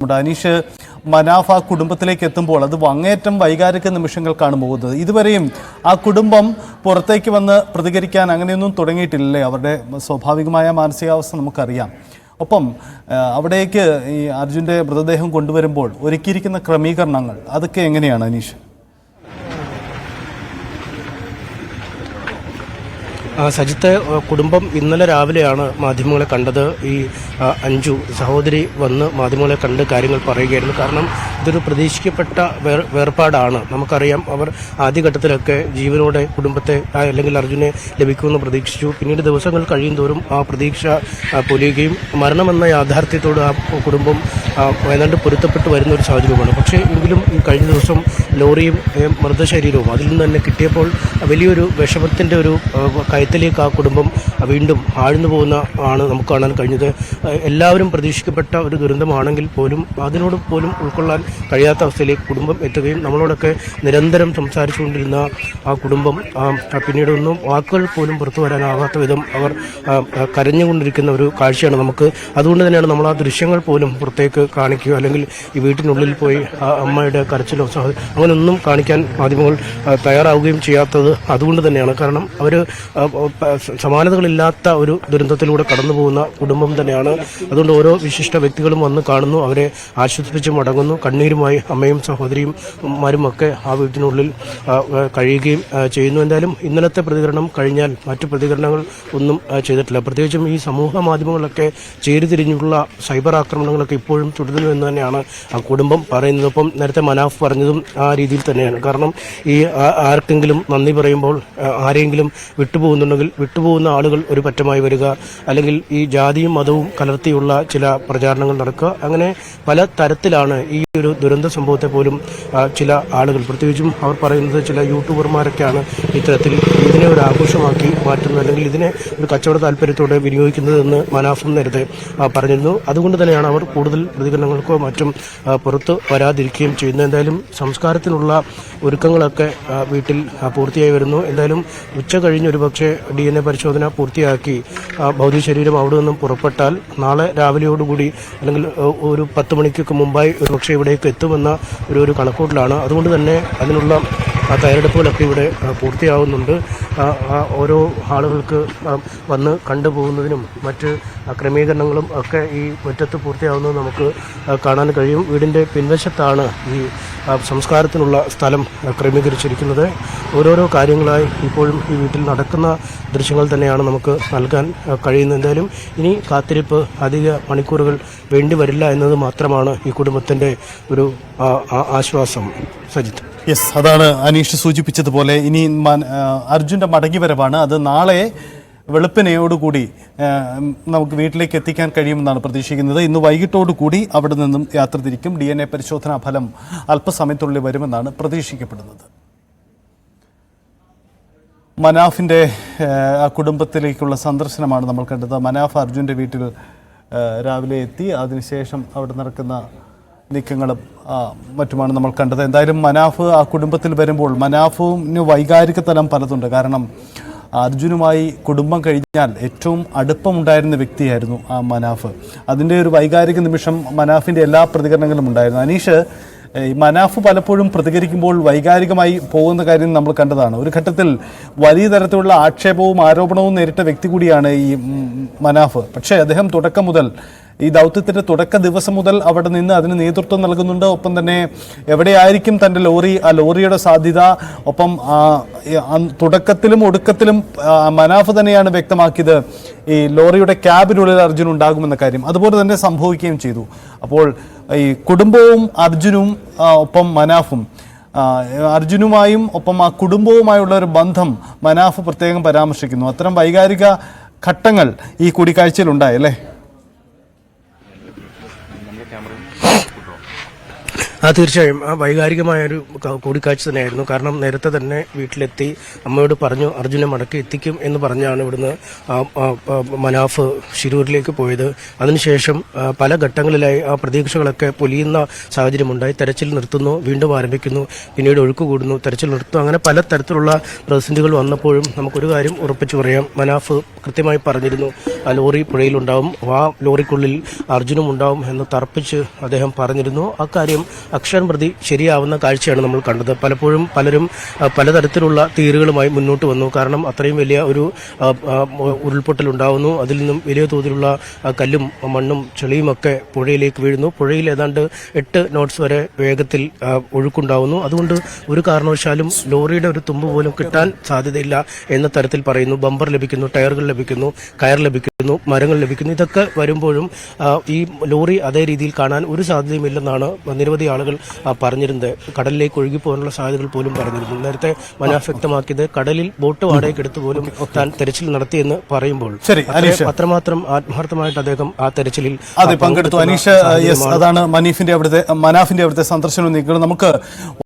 അനീഷ്, മനാഫ് ആ കുടുംബത്തിലേക്ക് എത്തുമ്പോൾ അത് അങ്ങേയറ്റം വൈകാരിക നിമിഷങ്ങൾക്കാണ് പോകുന്നത്. ഇതുവരെയും ആ കുടുംബം പുറത്തേക്ക് വന്ന് പ്രതികരിക്കാൻ അങ്ങനെയൊന്നും തുടങ്ങിയിട്ടില്ലല്ലേ? അവരുടെ സ്വാഭാവികമായ മാനസികാവസ്ഥ നമുക്കറിയാം. ഒപ്പം അവിടേക്ക് ഈ അർജുൻ്റെ മൃതദേഹം കൊണ്ടുവരുമ്പോൾ ഒരുക്കിയിരിക്കുന്ന ക്രമീകരണങ്ങൾ അതൊക്കെ എങ്ങനെയാണ് അനീഷ്? സജിത്ത്, കുടുംബം ഇന്നലെ രാവിലെയാണ് മാധ്യമങ്ങളെ കണ്ടത്. ഈ അഞ്ജു സഹോദരി വന്ന് മാധ്യമങ്ങളെ കണ്ട് കാര്യങ്ങൾ പറയുകയായിരുന്നു. കാരണം ഇതൊരു പ്രതീക്ഷിക്കപ്പെട്ട വേർപാടാണ്. നമുക്കറിയാം, അവർ ആദ്യഘട്ടത്തിലൊക്കെ ജീവനോടെ കുടുംബത്തെ അല്ലെങ്കിൽ അർജുനെ ലഭിക്കുമെന്ന് പ്രതീക്ഷിച്ചു. പിന്നീട് ദിവസങ്ങൾ കഴിയും തോറും ആ പ്രതീക്ഷ പൊലിയുകയും മരണമെന്ന യാഥാർത്ഥ്യത്തോട് ആ കുടുംബം ഏതാണ്ട് പൊരുത്തപ്പെട്ട് വരുന്ന ഒരു സാഹചര്യമാണ്. പക്ഷേ എങ്കിലും ഈ കഴിഞ്ഞ ദിവസം ലോറിയും മൃതശരീരവും അതിൽ നിന്ന് തന്നെ കിട്ടിയപ്പോൾ വലിയൊരു വിഷമത്തിൻ്റെ ഒരു കയത്തിലേക്ക് ആ കുടുംബം വീണ്ടും ആഴ്ന്നു പോകുന്ന ആണ് നമുക്ക് കാണാൻ കഴിഞ്ഞത്. എല്ലാവരും പ്രതീക്ഷിക്കപ്പെട്ട ഒരു ദുരന്തമാണെങ്കിൽ പോലും അതിനോട് പോലും ഉൾക്കൊള്ളാൻ കഴിയാത്ത അവസ്ഥയിലേക്ക് കുടുംബം എത്തുകയും നമ്മളോടൊക്കെ നിരന്തരം സംസാരിച്ചുകൊണ്ടിരുന്ന ആ കുടുംബം പിന്നീട് ഒന്നും വാക്കുകൾ പോലും പുറത്തു വരാനാകാത്ത വിധം അവർ കരഞ്ഞുകൊണ്ടിരിക്കുന്ന ഒരു കാഴ്ചയാണ് നമുക്ക്. അതുകൊണ്ട് തന്നെയാണ് നമ്മൾ ആ ദൃശ്യങ്ങൾ പോലും പുറത്തേക്ക് കാണിക്കുകയോ അല്ലെങ്കിൽ ഈ വീട്ടിനുള്ളിൽ പോയി ആ അമ്മയുടെ കരച്ചിലോ അങ്ങനെയൊന്നും കാണിക്കാൻ മാധ്യമങ്ങൾ തയ്യാറാവുകയും ചെയ്യാത്തത് അതുകൊണ്ട് തന്നെയാണ്. കാരണം അവർ സമാനതകളില്ലാത്ത ഒരു ദുരന്തത്തിലൂടെ കടന്നു പോകുന്ന കുടുംബം തന്നെയാണ്. അതുകൊണ്ട് ഓരോ വിശിഷ്ട വ്യക്തികളും വന്ന് കാണുന്നു, അവരെ ആശ്വസിപ്പിച്ച് മടങ്ങുന്നു. കണ്ണീരുമായി അമ്മയും സഹോദരിയും മാരുമൊക്കെ ആ വീട്ടിനുള്ളിൽ കഴിയുകയും ചെയ്യുന്നു. എന്തായാലും ഇന്നലത്തെ പ്രതികരണം കഴിഞ്ഞാൽ മറ്റു പ്രതികരണങ്ങൾ ഒന്നും ചെയ്തിട്ടില്ല. പ്രത്യേകിച്ചും ഈ സമൂഹ മാധ്യമങ്ങളിലൊക്കെ ചേരിതിരിഞ്ഞുള്ള സൈബർ ആക്രമണങ്ങളൊക്കെ ഇപ്പോഴും തുടരുന്നു എന്ന് തന്നെയാണ് ആ കുടുംബം പറയുന്നത്. ഒപ്പം നേരത്തെ മനാഫ് പറഞ്ഞതും ആ രീതിയിൽ തന്നെയാണ്. കാരണം ഈ ആർക്കെങ്കിലും നന്ദി പറയുമ്പോൾ ആരെങ്കിലും വിട്ടുപോകുന്നുണ്ടെങ്കിൽ വിട്ടുപോകുന്ന ആളുകൾ ഒരു പറ്റമായി വരിക, അല്ലെങ്കിൽ ഈ ജാതിയും മതവും കലർത്തിയുള്ള ചില പ്രചാരണങ്ങൾ നടക്കുക, അങ്ങനെ പല തരത്തിലാണ് ഈ ഒരു ദുരന്ത സംഭവത്തെ പോലും ചില ആളുകൾ, പ്രത്യേകിച്ചും അവർ പറയുന്നത് ചില യൂട്യൂബർമാരൊക്കെയാണ് ഇത്തരത്തിൽ ഇതിനെ ഒരു ആഘോഷമാക്കി മാറ്റുന്നത്, അല്ലെങ്കിൽ ഇതിനെ ഒരു കച്ചവട താല്പര്യത്തോടെ വിനിയോഗിക്കുന്നതെന്ന് മനാഫും നേരത്തെ പറഞ്ഞിരുന്നു. അതുകൊണ്ട് തന്നെയാണ് അവർ കൂടുതൽ പ്രതികരണങ്ങൾക്കോ മറ്റും പുറത്ത് വരാതിരിക്കുകയും ചെയ്യുന്നത്. എന്തായാലും സംസ്കാരത്തിനുള്ള ഒരുക്കങ്ങളൊക്കെ വീട്ടിൽ പൂർത്തിയായി വരുന്നു. എന്തായാലും ഉച്ച കഴിഞ്ഞ് ഒരുപക്ഷെ DNA പരിശോധന പൂർത്തിയാക്കി ഭൗതിക ശരീരം അവിടെ നിന്നും പുറപ്പെട്ടാൽ നാളെ രാവിലെയോടുകൂടി അല്ലെങ്കിൽ ഒരു 10 മണിക്കൊക്കെ മുമ്പായി ഒരുപക്ഷെ ഇവിടേക്ക് എത്തുമെന്ന ഒരു കണക്കൂട്ടലാണ്. അതുകൊണ്ട് തന്നെ അതിനുള്ള തയ്യാറെടുപ്പുകളൊക്കെ ഇവിടെ പൂർത്തിയാവുന്നുണ്ട്. ഓരോ ആളുകൾക്ക് വന്ന് കണ്ടുപോകുന്നതിനും മറ്റ് ക്രമീകരണങ്ങളും ഒക്കെ ഈ മുറ്റത്ത് പൂർത്തിയാവുന്നത് നമുക്ക് കാണാൻ കഴിയും. വീടിൻ്റെ പിൻവശത്താണ് ഈ സംസ്കാരത്തിനുള്ള സ്ഥലം ക്രമീകരിച്ചിരിക്കുന്നത്. ഓരോരോ കാര്യങ്ങളായി ഇപ്പോഴും ഈ വീട്ടിൽ നടക്കുന്ന ദൃശ്യങ്ങൾ തന്നെയാണ് നമുക്ക് നൽകാൻ കഴിയുന്നത്. എന്തായാലും ഇനി കാത്തിരിപ്പ് അധിക മണിക്കൂറുകൾ വേണ്ടി വരില്ല എന്നത് മാത്രമാണ് ഈ കുടുംബത്തിൻ്റെ ഒരു ആശ്വാസം. സജിത്ത്, യെസ്, അതാണ് അനീഷ് സൂചിപ്പിച്ചതുപോലെ ഇനി അർജുൻ്റെ മടങ്ങിവരവാണ്. അത് നാളെ വെളുപ്പിനെയോടുകൂടി നമുക്ക് വീട്ടിലേക്ക് എത്തിക്കാൻ കഴിയുമെന്നാണ് പ്രതീക്ഷിക്കുന്നത്. ഇന്ന് വൈകിട്ടോടുകൂടി അവിടെ നിന്നും യാത്ര തിരിക്കും. DNA പരിശോധനാ ഫലം അല്പസമയത്തുള്ളിൽ വരുമെന്നാണ് പ്രതീക്ഷിക്കപ്പെടുന്നത്. മനാഫിൻ്റെ ആ കുടുംബത്തിലേക്കുള്ള സന്ദർശനമാണ് നമ്മൾ കണ്ടത്. മനാഫ് അർജുൻ്റെ വീട്ടിൽ രാവിലെ എത്തി. അതിനുശേഷം അവിടെ നടക്കുന്ന നീക്കങ്ങളും മറ്റുമാണ് നമ്മൾ കണ്ടത്. എന്തായാലും മനാഫ് ആ കുടുംബത്തിൽ വരുമ്പോൾ മനാഫിന് വൈകാരിക തലം പലതുണ്ട്. കാരണം അർജുനുമായി കുടുംബം കഴിഞ്ഞാൽ ഏറ്റവും അടുപ്പമുണ്ടായിരുന്ന വ്യക്തിയായിരുന്നു ആ മനാഫ്. അതിൻ്റെ ഒരു വൈകാരിക നിമിഷം മനാഫിൻ്റെ എല്ലാ പ്രതികരണങ്ങളും ഉണ്ടായിരുന്നു. അനീഷ്, ഈ മനാഫ് പലപ്പോഴും പ്രതികരിക്കുമ്പോൾ വൈകാരികമായി പോകുന്ന കാര്യം നമ്മൾ കണ്ടതാണ്. ഒരു ഘട്ടത്തിൽ വലിയ തരത്തിലുള്ള ആക്ഷേപവും ആരോപണവും നേരിട്ട വ്യക്തി കൂടിയാണ് ഈ മനാഫ്. പക്ഷേ അദ്ദേഹം തുടക്കം മുതൽ, ഈ ദൗത്യത്തിൻ്റെ തുടക്ക ദിവസം മുതൽ അവിടെ നിന്ന് അതിന് നേതൃത്വം നൽകുന്നുണ്ട്. ഒപ്പം തന്നെ എവിടെയായിരിക്കും തൻ്റെ ലോറി, ആ ലോറിയുടെ സാധ്യത, ഒപ്പം തുടക്കത്തിലും ഒടുക്കത്തിലും മനാഫ് തന്നെയാണ് വ്യക്തമാക്കിയത് ഈ ലോറിയുടെ ക്യാബിനുള്ളിൽ അർജുൻ ഉണ്ടാകുമെന്ന കാര്യം. അതുപോലെ തന്നെ സംഭവിക്കുകയും ചെയ്തു. അപ്പോൾ ഈ കുടുംബവും അർജുനും ഒപ്പം മനാഫും, അർജുനുമായും ഒപ്പം ആ കുടുംബവുമായുള്ള ഒരു ബന്ധം മനാഫ് പ്രത്യേകം പരാമർശിക്കുന്നു. അത്തരം വൈകാരിക ഘട്ടങ്ങൾ ഈ കൂടിക്കാഴ്ചയിൽ ഉണ്ടായല്ലേ? തീർച്ചയായും ആ വൈകാരികമായ ഒരു കൂടിക്കാഴ്ച തന്നെയായിരുന്നു. കാരണം നേരത്തെ തന്നെ വീട്ടിലെത്തി അമ്മയോട് പറഞ്ഞു അർജുനെ മടക്കി എത്തിക്കും എന്ന് പറഞ്ഞാണ് ഇവിടുന്ന് മനാഫ് ശിരൂരിലേക്ക് പോയത്. അതിനുശേഷം പല ഘട്ടങ്ങളിലായി ആ പ്രതീക്ഷകളൊക്കെ പൊലിയുന്ന സാഹചര്യമുണ്ടായി. തെരച്ചിൽ നിർത്തുന്നു, വീണ്ടും ആരംഭിക്കുന്നു, പിന്നീട് ഒഴുക്ക് കൂടുന്നു, തെരച്ചിൽ നിർത്തുന്നു. അങ്ങനെ പല തരത്തിലുള്ള പ്രതിസന്ധികൾ വന്നപ്പോഴും നമുക്കൊരു കാര്യം ഉറപ്പിച്ചു പറയാം. മനാഫ് കൃത്യമായി പറഞ്ഞിരുന്നു ആ ലോറി പുഴയിലുണ്ടാവും, ആ ലോറിക്കുള്ളിൽ അർജുനും ഉണ്ടാവും എന്ന് തർപ്പിച്ച് അദ്ദേഹം പറഞ്ഞിരുന്നു. അക്കാര്യം അക്ഷരം പ്രതി ശരിയാവുന്ന കാഴ്ചയാണ് നമ്മൾ കണ്ടത്. പലപ്പോഴും പലരും പലതരത്തിലുള്ള തീരുകളുമായി മുന്നോട്ട് വന്നു. കാരണം അത്രയും വലിയ ഒരു ഉരുൾപൊട്ടൽ ഉണ്ടാവുന്നു, അതിൽ നിന്നും വലിയ തോതിലുള്ള കല്ലും മണ്ണും ചെളിയും ഒക്കെ പുഴയിലേക്ക് വീഴുന്നു. പുഴയിൽ ഏതാണ്ട് 8 നോട്ട്സ് വരെ വേഗത്തിൽ ഒഴുക്കുണ്ടാവുന്നു. അതുകൊണ്ട് ഒരു കാരണവശാലും ലോറിയുടെ ഒരു തുമ്പ് പോലും കിട്ടാൻ സാധ്യതയില്ല എന്ന തരത്തിൽ പറയുന്നു. ബമ്പർ ലഭിക്കുന്നു, ടയറുകൾ ലഭിക്കുന്നു, കയർ ലഭിക്കുന്നു, മരങ്ങൾ ലഭിക്കുന്നു. ഇതൊക്കെ വരുമ്പോഴും ഈ ലോറി അതേ രീതിയിൽ കാണാൻ ഒരു സാധ്യതയുമില്ലെന്നാണ് നിരവധി ആളുകൾ പറഞ്ഞിരുന്നത്. കടലിലേക്ക് ഒഴുകിപ്പോകാനുള്ള സാധ്യതകൾ പോലും പറഞ്ഞിരുന്നു. നേരത്തെ മനാഫ് വ്യക്തമാക്കിയത് കടലിൽ ബോട്ട് വാടകയ്ക്കെടുത്ത് പോലും താൻ തെരച്ചിൽ നടത്തിയെന്ന് പറയുമ്പോൾ അത്രമാത്രം ആത്മാർത്ഥമായിട്ട് അദ്ദേഹം ആ തെരച്ചിലിൽ പങ്കെടുത്തു. അനീഷ്, അതാണ് മനാഫിന്റെ അവിടുത്തെ സന്ദർശനം. നമുക്ക്